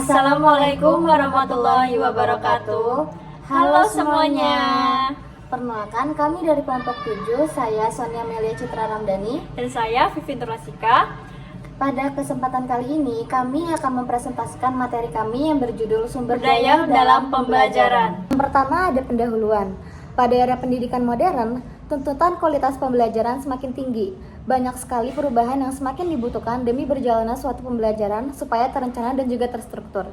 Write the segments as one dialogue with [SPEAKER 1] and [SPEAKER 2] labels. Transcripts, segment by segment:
[SPEAKER 1] Assalamualaikum warahmatullahi wabarakatuh. Halo semuanya.
[SPEAKER 2] Perkenalkan, kami dari kelompok 7, saya Sonia Melia Citra Ramdhani.
[SPEAKER 1] Dan saya Vivin Turasika.
[SPEAKER 2] Pada kesempatan kali ini, kami akan mempresentasikan materi kami yang berjudul Sumber
[SPEAKER 1] Daya dalam Pembelajaran.
[SPEAKER 2] Yang pertama ada pendahuluan. Pada era pendidikan modern, tuntutan kualitas pembelajaran semakin tinggi. Banyak sekali perubahan yang semakin dibutuhkan demi berjalannya suatu pembelajaran supaya terencana dan juga terstruktur.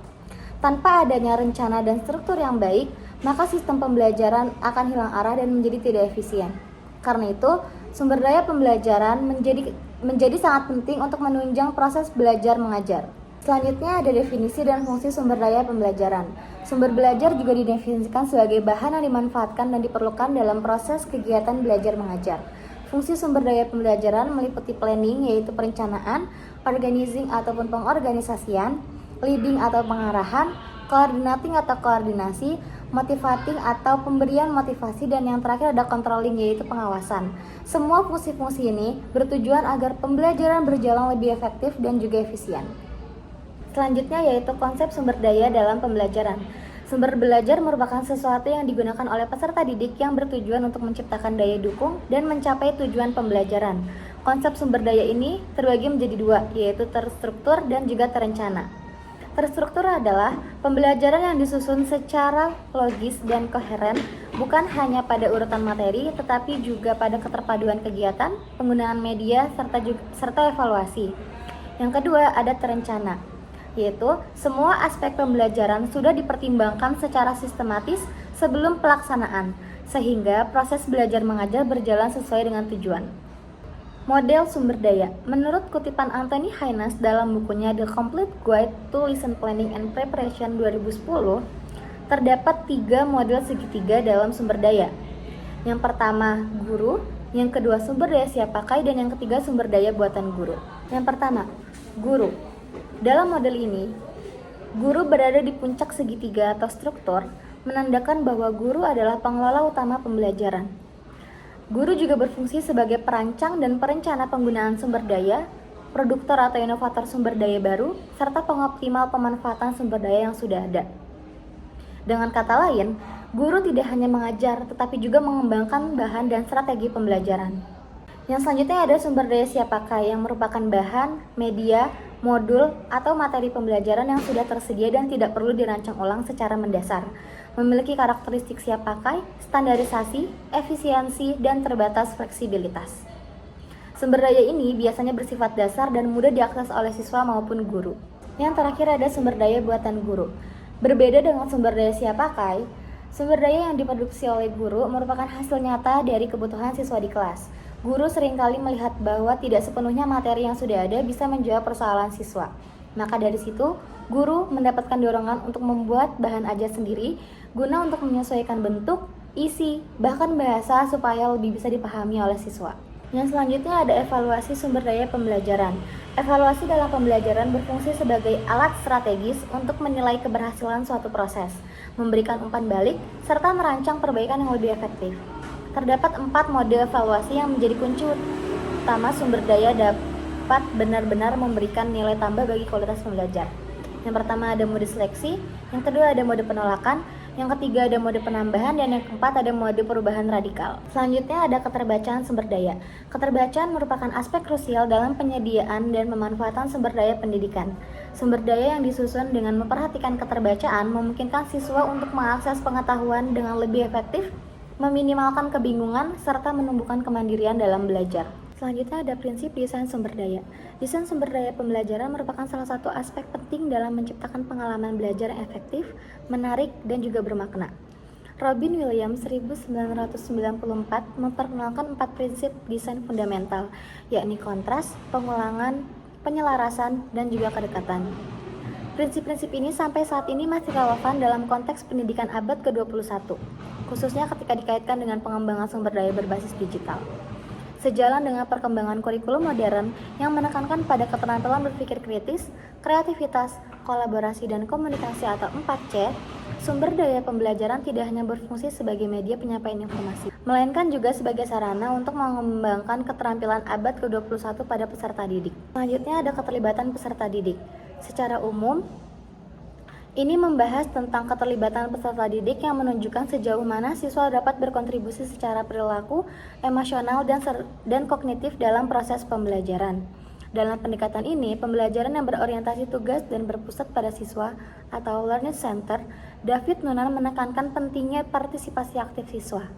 [SPEAKER 2] Tanpa adanya rencana dan struktur yang baik, maka sistem pembelajaran akan hilang arah dan menjadi tidak efisien. Karena itu, sumber daya pembelajaran menjadi sangat penting untuk menunjang proses belajar mengajar. Selanjutnya ada definisi dan fungsi sumber daya pembelajaran. Sumber belajar juga didefinisikan sebagai bahan yang dimanfaatkan dan diperlukan dalam proses kegiatan belajar mengajar. Fungsi sumber daya pembelajaran meliputi planning, yaitu perencanaan, organizing ataupun pengorganisasian, leading atau pengarahan, coordinating atau koordinasi, motivating atau pemberian motivasi, dan yang terakhir ada controlling, yaitu pengawasan. Semua fungsi-fungsi ini bertujuan agar pembelajaran berjalan lebih efektif dan juga efisien. Selanjutnya yaitu konsep sumber daya dalam pembelajaran. Sumber belajar merupakan sesuatu yang digunakan oleh peserta didik yang bertujuan untuk menciptakan daya dukung dan mencapai tujuan pembelajaran. Konsep sumber daya ini terbagi menjadi dua, yaitu terstruktur dan juga terencana. Terstruktur adalah pembelajaran yang disusun secara logis dan koheren, bukan hanya pada urutan materi, tetapi juga pada keterpaduan kegiatan, penggunaan media, serta evaluasi. Yang kedua ada terencana, yaitu semua aspek pembelajaran sudah dipertimbangkan secara sistematis sebelum pelaksanaan, sehingga proses belajar mengajar berjalan sesuai dengan tujuan. Model sumber daya. Menurut kutipan Anthony Haynes dalam bukunya The Complete Guide to Lesson Planning and Preparation 2010, terdapat 3 model segitiga dalam sumber daya. Yang pertama, guru. Yang kedua, sumber daya siap pakai. Dan yang ketiga, sumber daya buatan guru. Yang pertama, guru. Dalam model ini, guru berada di puncak segitiga atau struktur, menandakan bahwa guru adalah pengelola utama pembelajaran. Guru juga berfungsi sebagai perancang dan perencana penggunaan sumber daya, produktor atau inovator sumber daya baru, serta pengoptimal pemanfaatan sumber daya yang sudah ada. Dengan kata lain, guru tidak hanya mengajar, tetapi juga mengembangkan bahan dan strategi pembelajaran. Yang selanjutnya ada sumber daya siap pakai, yang merupakan bahan, media, modul, atau materi pembelajaran yang sudah tersedia dan tidak perlu dirancang ulang secara mendasar. Memiliki karakteristik siap pakai, standarisasi, efisiensi, dan terbatas fleksibilitas. Sumber daya ini biasanya bersifat dasar dan mudah diakses oleh siswa maupun guru. Yang terakhir ada sumber daya buatan guru. Berbeda dengan sumber daya siap pakai, sumber daya yang diproduksi oleh guru merupakan hasil nyata dari kebutuhan siswa di kelas. Guru seringkali melihat bahwa tidak sepenuhnya materi yang sudah ada bisa menjawab persoalan siswa. Maka dari situ, guru mendapatkan dorongan untuk membuat bahan ajar sendiri guna untuk menyesuaikan bentuk, isi, bahkan bahasa supaya lebih bisa dipahami oleh siswa. Yang selanjutnya ada evaluasi sumber daya pembelajaran. Evaluasi dalam pembelajaran berfungsi sebagai alat strategis untuk menilai keberhasilan suatu proses, memberikan umpan balik, serta merancang perbaikan yang lebih efektif. Terdapat 4 mode evaluasi yang menjadi kunci utama sumber daya dapat benar-benar memberikan nilai tambah bagi kualitas pembelajar. Yang pertama ada mode seleksi, yang kedua ada mode penolakan, yang ketiga ada mode penambahan, dan yang keempat ada mode perubahan radikal. Selanjutnya ada keterbacaan sumber daya. Keterbacaan merupakan aspek krusial dalam penyediaan dan pemanfaatan sumber daya pendidikan. Sumber daya yang disusun dengan memperhatikan keterbacaan memungkinkan siswa untuk mengakses pengetahuan dengan lebih efektif, meminimalkan kebingungan, serta menumbuhkan kemandirian dalam belajar. Selanjutnya ada prinsip desain sumber daya. Desain sumber daya pembelajaran merupakan salah satu aspek penting dalam menciptakan pengalaman belajar yang efektif, menarik, dan juga bermakna. Robin Williams 1994 memperkenalkan 4 prinsip desain fundamental, yakni kontras, pengulangan, penyelarasan, dan juga kedekatan. Prinsip-prinsip ini sampai saat ini masih relevan dalam konteks pendidikan abad ke-21, khususnya ketika dikaitkan dengan pengembangan sumber daya berbasis digital. Sejalan dengan perkembangan kurikulum modern yang menekankan pada keterampilan berpikir kritis, kreativitas, kolaborasi, dan komunikasi atau 4C, sumber daya pembelajaran tidak hanya berfungsi sebagai media penyampaian informasi, melainkan juga sebagai sarana untuk mengembangkan keterampilan abad ke-21 pada peserta didik. Selanjutnya ada keterlibatan peserta didik. Secara umum, Ini membahas tentang keterlibatan peserta didik yang menunjukkan sejauh mana siswa dapat berkontribusi secara perilaku, emosional, dan kognitif dalam proses pembelajaran. Dalam pendekatan ini, pembelajaran yang berorientasi tugas dan berpusat pada siswa atau learning center, David Nunan menekankan pentingnya partisipasi aktif siswa.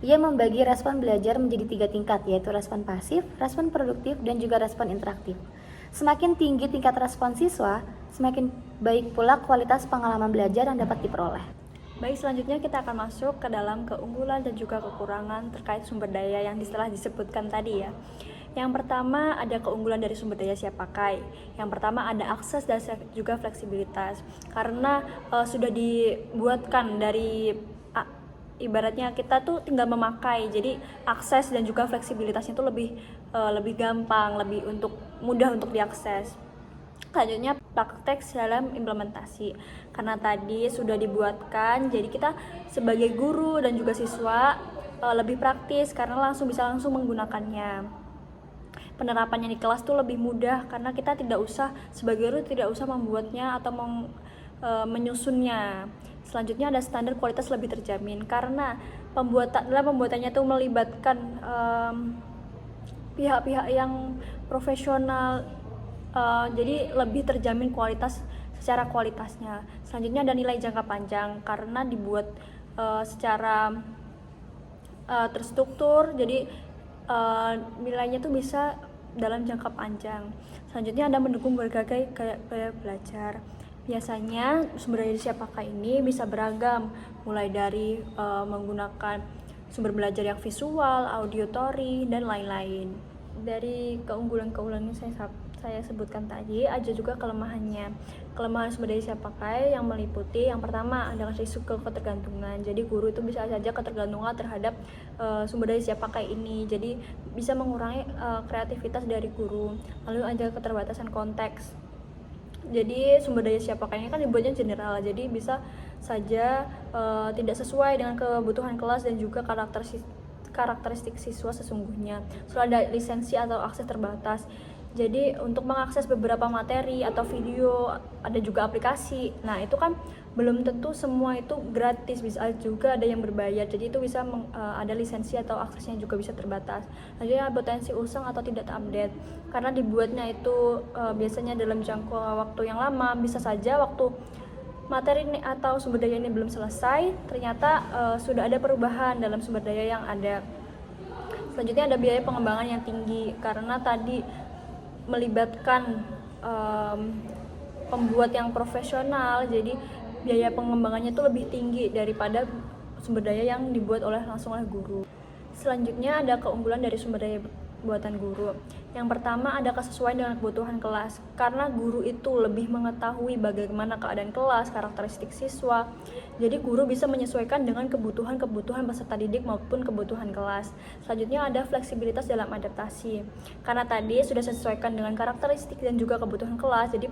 [SPEAKER 2] Ia membagi respon belajar menjadi 3 tingkat, yaitu respon pasif, respon produktif, dan juga respon interaktif. Semakin tinggi tingkat respon siswa, semakin baik pula kualitas pengalaman belajar yang dapat diperoleh.
[SPEAKER 1] Baik, selanjutnya kita akan masuk ke dalam keunggulan dan juga kekurangan terkait sumber daya yang telah disebutkan tadi ya. Yang pertama ada keunggulan dari sumber daya siap pakai. Yang pertama ada akses dan juga fleksibilitas. Karena sudah dibuatkan dari ibaratnya kita tuh tinggal memakai. Jadi akses dan juga fleksibilitasnya itu lebih gampang, lebih mudah untuk diakses. Selanjutnya praktek dalam implementasi. Karena tadi sudah dibuatkan, jadi kita sebagai guru dan juga siswa lebih praktis karena bisa langsung menggunakannya. Penerapannya di kelas tuh lebih mudah karena kita sebagai guru tidak usah membuatnya atau menyusunnya. Selanjutnya ada standar kualitas lebih terjamin karena pembuatannya tuh melibatkan pihak-pihak yang profesional, jadi lebih terjamin secara kualitasnya. Selanjutnya ada nilai jangka panjang karena dibuat secara terstruktur, jadi nilainya tuh bisa dalam jangka panjang. Selanjutnya ada mendukung berbagai gaya belajar. Biasanya sumber daya siap pakai ini bisa beragam, mulai dari menggunakan sumber belajar yang visual, auditory, dan lain-lain. Dari keunggulan-keunggulan yang saya sebutkan tadi, ada juga kelemahannya. Kelemahan sumber daya siap pakai yang meliputi yang pertama adalah risiko ketergantungan. Jadi guru itu bisa saja ketergantungan terhadap sumber daya siap pakai ini. Jadi bisa mengurangi kreativitas dari guru. Lalu ada keterbatasan konteks. Jadi sumber daya siap pakai ini kan dibuatnya general. Jadi bisa saja tidak sesuai dengan kebutuhan kelas dan juga karakteristik siswa sesungguhnya. Selalu ada lisensi atau akses terbatas. Jadi untuk mengakses beberapa materi atau video, ada juga aplikasi. Nah itu kan belum tentu semua itu gratis, bisa juga ada yang berbayar. Jadi itu bisa ada lisensi atau aksesnya juga bisa terbatas. Ada potensi usang atau tidak update karena dibuatnya itu biasanya dalam jangka waktu yang lama. Bisa saja waktu materi ini atau sumber daya ini belum selesai, ternyata sudah ada perubahan dalam sumber daya yang ada. Selanjutnya ada biaya pengembangan yang tinggi karena tadi melibatkan pembuat yang profesional, jadi biaya pengembangannya itu lebih tinggi daripada sumber daya yang dibuat langsung oleh guru. Selanjutnya ada keunggulan dari sumber daya buatan guru. Yang pertama ada kesesuaian dengan kebutuhan kelas, karena guru itu lebih mengetahui bagaimana keadaan kelas, karakteristik siswa. Jadi guru bisa menyesuaikan dengan kebutuhan peserta didik maupun kebutuhan kelas. Selanjutnya ada fleksibilitas dalam adaptasi, karena tadi sudah sesuaikan dengan karakteristik dan juga kebutuhan kelas. Jadi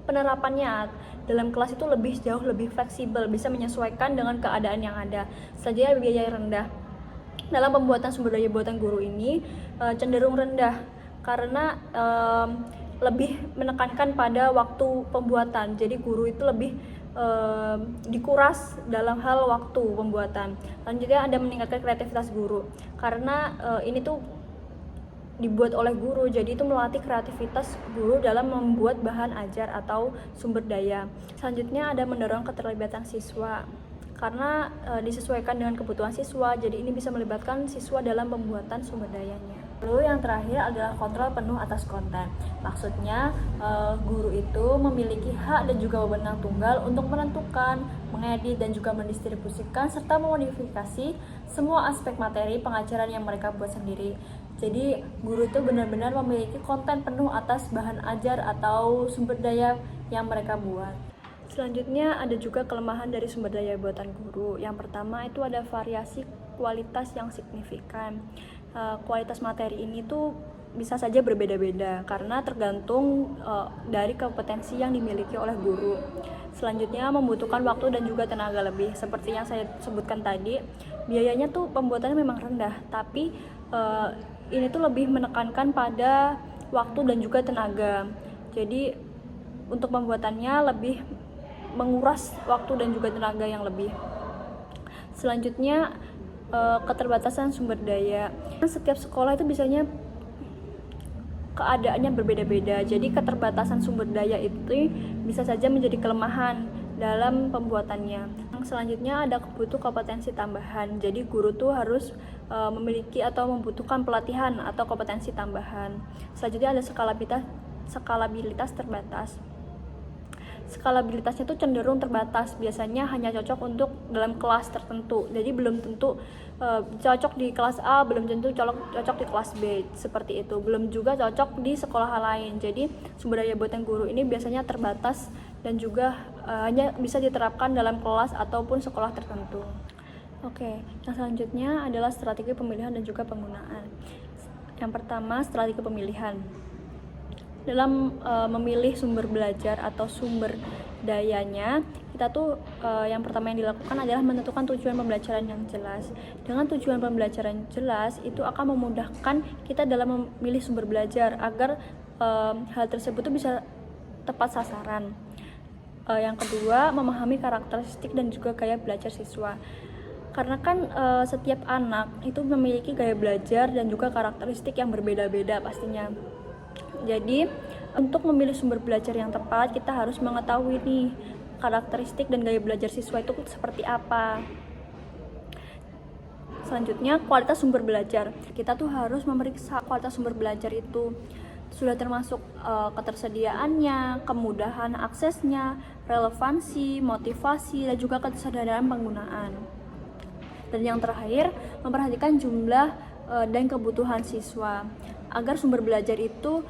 [SPEAKER 1] penerapannya dalam kelas itu jauh lebih fleksibel, bisa menyesuaikan dengan keadaan yang ada. Selanjutnya biaya rendah. Dalam pembuatan sumber daya buatan guru ini cenderung rendah karena lebih menekankan pada waktu pembuatan. Jadi guru itu lebih dikuras dalam hal waktu pembuatan. Selanjutnya ada meningkatkan kreativitas guru karena ini tuh dibuat oleh guru, jadi itu melatih kreativitas guru dalam membuat bahan ajar atau sumber daya. Selanjutnya ada mendorong keterlibatan siswa karena disesuaikan dengan kebutuhan siswa, jadi ini bisa melibatkan siswa dalam pembuatan sumber dayanya. Lalu yang terakhir adalah kontrol penuh atas konten. Maksudnya guru itu memiliki hak dan juga wewenang tunggal untuk menentukan, mengedit dan juga mendistribusikan serta memodifikasi semua aspek materi pengajaran yang mereka buat sendiri. Jadi guru itu benar-benar memiliki konten penuh atas bahan ajar atau sumber daya yang mereka buat. Selanjutnya ada juga kelemahan dari sumber daya buatan guru. Yang pertama itu ada variasi kualitas yang signifikan. Kualitas materi ini tuh bisa saja berbeda-beda karena tergantung dari kompetensi yang dimiliki oleh guru. Selanjutnya membutuhkan waktu dan juga tenaga lebih. Seperti yang saya sebutkan tadi, biayanya tuh pembuatannya memang rendah, tapi ini tuh lebih menekankan pada waktu dan juga tenaga. Jadi untuk pembuatannya lebih menguras waktu dan juga tenaga yang lebih. Selanjutnya keterbatasan sumber daya. Setiap sekolah itu biasanya keadaannya berbeda-beda, jadi keterbatasan sumber daya itu bisa saja menjadi kelemahan dalam pembuatannya. Yang selanjutnya ada kompetensi tambahan, jadi guru tuh harus memiliki atau membutuhkan pelatihan atau kompetensi tambahan. Selanjutnya ada skalabilitas terbatas. Skalabilitasnya itu cenderung terbatas, biasanya hanya cocok untuk dalam kelas tertentu, jadi belum tentu cocok di kelas A, belum tentu cocok di kelas B, seperti itu. Belum juga cocok di sekolah lain. Jadi sumber daya buatan guru ini biasanya terbatas dan juga hanya bisa diterapkan dalam kelas ataupun sekolah tertentu. Oke, yang selanjutnya adalah strategi pemilihan dan juga penggunaan. Yang pertama, strategi pemilihan. Dalam memilih sumber belajar atau sumber dayanya, kita tuh yang pertama yang dilakukan adalah menentukan tujuan pembelajaran yang jelas. Dengan tujuan pembelajaran jelas, itu akan memudahkan kita dalam memilih sumber belajar agar hal tersebut tuh bisa tepat sasaran. Yang kedua, memahami karakteristik dan juga gaya belajar siswa. Karena kan setiap anak itu memiliki gaya belajar dan juga karakteristik yang berbeda-beda pastinya. Jadi untuk memilih sumber belajar yang tepat, kita harus mengetahui nih karakteristik dan gaya belajar siswa itu seperti apa. Selanjutnya, kualitas sumber belajar. Kita tuh harus memeriksa kualitas sumber belajar itu sudah termasuk ketersediaannya, kemudahan aksesnya, relevansi, motivasi, dan juga kesadaran penggunaan. Dan yang terakhir, memperhatikan jumlah dan kebutuhan siswa agar sumber belajar itu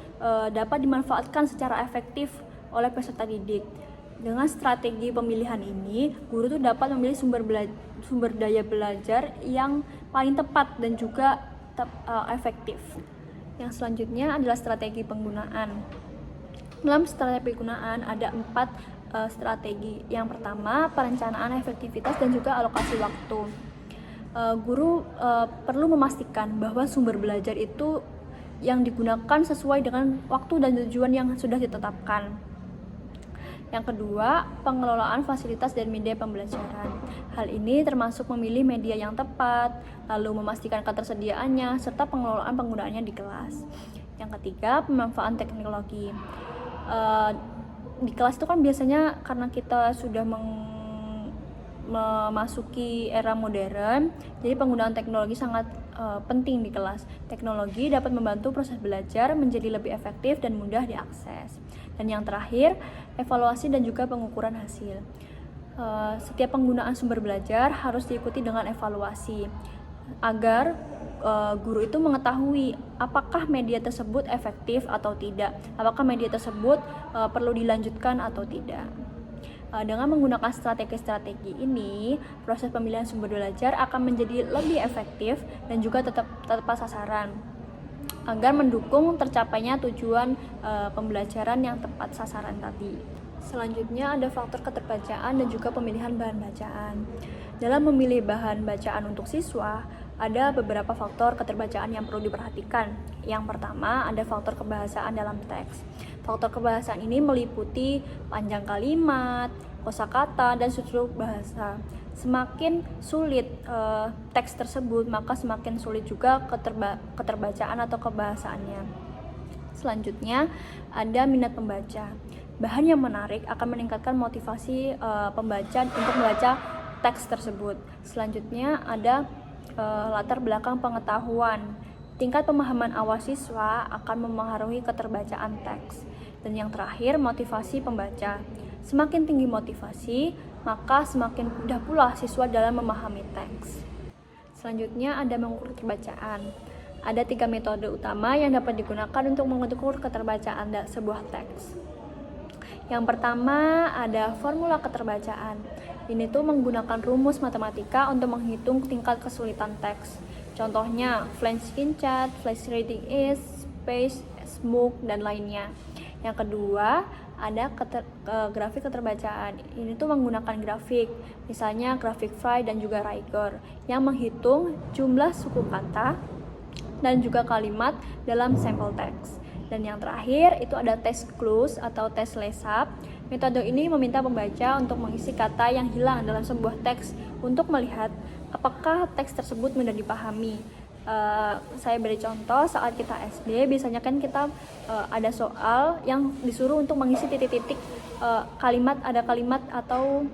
[SPEAKER 1] dapat dimanfaatkan secara efektif oleh peserta didik. Dengan strategi pemilihan ini, guru tuh dapat memilih sumber daya belajar yang paling tepat dan juga efektif. Yang selanjutnya adalah strategi penggunaan. Dalam strategi penggunaan ada 4 strategi. Yang pertama, perencanaan efektivitas dan juga alokasi waktu. Guru perlu memastikan bahwa sumber belajar itu yang digunakan sesuai dengan waktu dan tujuan yang sudah ditetapkan. Yang kedua, pengelolaan fasilitas dan media pembelajaran. Hal ini termasuk memilih media yang tepat, lalu memastikan ketersediaannya, serta pengelolaan penggunaannya di kelas. Yang ketiga, pemanfaatan teknologi. Di kelas itu kan biasanya karena kita sudah memasuki era modern, jadi penggunaan teknologi sangat penting di kelas. Teknologi dapat membantu proses belajar menjadi lebih efektif dan mudah diakses. Dan yang terakhir, evaluasi dan juga pengukuran hasil. Setiap penggunaan sumber belajar harus diikuti dengan evaluasi agar guru itu mengetahui apakah media tersebut efektif atau tidak, apakah media tersebut perlu dilanjutkan atau tidak. Dengan menggunakan strategi-strategi ini, proses pemilihan sumber belajar akan menjadi lebih efektif dan juga tepat sasaran agar mendukung tercapainya tujuan pembelajaran yang tepat sasaran tadi. Selanjutnya ada faktor keterbacaan dan juga pemilihan bahan bacaan. Dalam memilih bahan bacaan untuk siswa, ada beberapa faktor keterbacaan yang perlu diperhatikan. Yang pertama, ada faktor kebahasaan dalam teks. Faktor kebahasaan ini meliputi panjang kalimat, kosakata, dan struktur bahasa. Semakin sulit teks tersebut, maka semakin sulit juga keterbacaan atau kebahasaannya. Selanjutnya, ada minat pembaca. Bahan yang menarik akan meningkatkan motivasi pembaca untuk membaca teks tersebut. Selanjutnya, ada latar belakang pengetahuan. Tingkat pemahaman awal siswa akan memengaruhi keterbacaan teks. Dan yang terakhir, motivasi pembaca. Semakin tinggi motivasi, maka semakin mudah pula siswa dalam memahami teks. Selanjutnya ada mengukur keterbacaan. Ada 3 metode utama yang dapat digunakan untuk mengukur keterbacaan sebuah teks. Yang pertama ada formula keterbacaan. Ini tuh menggunakan rumus matematika untuk menghitung tingkat kesulitan teks. Contohnya flash screenshot, flash reading is, space, smoke, dan lainnya. Yang kedua ada grafik keterbacaan. Ini tuh menggunakan grafik, misalnya grafik Frey dan juga Rigor, yang menghitung jumlah suku kata dan juga kalimat dalam sampel teks. Dan yang terakhir itu ada tes clues atau tes lesap. Metode ini meminta pembaca untuk mengisi kata yang hilang dalam sebuah teks untuk melihat apakah teks tersebut mudah dipahami. Saya beri contoh, saat kita SD biasanya kan kita ada soal yang disuruh untuk mengisi titik-titik kalimat atau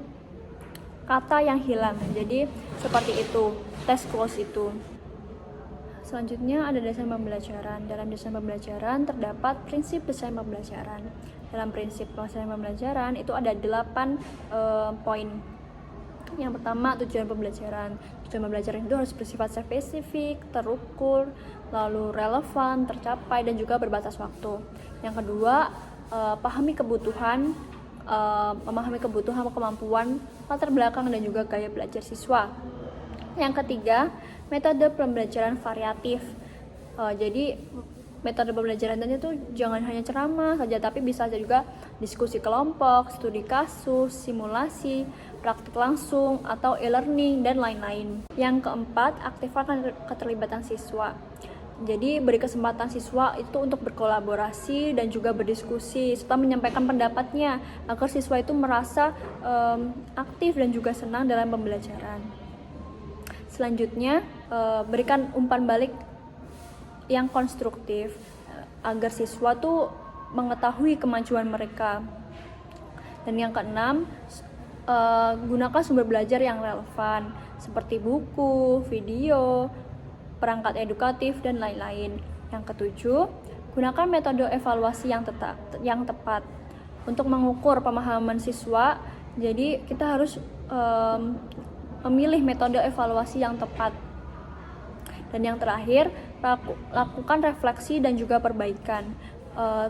[SPEAKER 1] kata yang hilang. Jadi seperti itu tes clues itu. Selanjutnya ada desain pembelajaran. Dalam desain pembelajaran terdapat prinsip desain pembelajaran. Dalam prinsip desain pembelajaran itu ada 8 poin. Yang pertama, tujuan pembelajaran. Tujuan pembelajaran itu harus bersifat spesifik, terukur, lalu relevan, tercapai, dan juga berbatas waktu. Yang kedua, memahami kebutuhan, kemampuan, latar belakang, dan juga gaya belajar siswa. Yang ketiga, metode pembelajaran variatif. Jadi metode pembelajaran itu jangan hanya ceramah saja, tapi bisa juga diskusi kelompok, studi kasus, simulasi, praktik langsung, atau e-learning, dan lain-lain. Yang keempat, aktifkan keterlibatan siswa. Jadi beri kesempatan siswa itu untuk berkolaborasi dan juga berdiskusi serta menyampaikan pendapatnya agar siswa itu merasa aktif dan juga senang dalam pembelajaran. Selanjutnya, berikan umpan balik yang konstruktif agar siswa tuh mengetahui kemajuan mereka. Dan yang keenam, gunakan sumber belajar yang relevan seperti buku, video, perangkat edukatif, dan lain-lain. Yang ketujuh, gunakan metode evaluasi yang tepat untuk mengukur pemahaman siswa. Jadi kita harus memilih metode evaluasi yang tepat. Dan yang terakhir, lakukan refleksi dan juga perbaikan.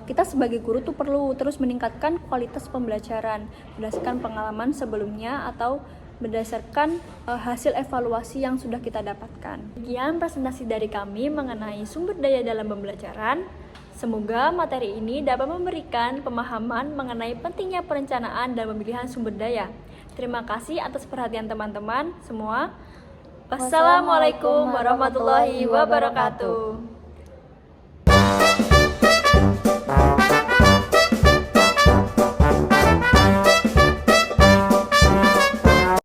[SPEAKER 1] Kita sebagai guru tuh perlu terus meningkatkan kualitas pembelajaran berdasarkan pengalaman sebelumnya atau berdasarkan hasil evaluasi yang sudah kita dapatkan. Sekian presentasi dari kami mengenai sumber daya dalam pembelajaran. Semoga materi ini dapat memberikan pemahaman mengenai pentingnya perencanaan dan pemilihan sumber daya. Terima kasih atas perhatian teman-teman semua. Wassalamualaikum warahmatullahi wabarakatuh.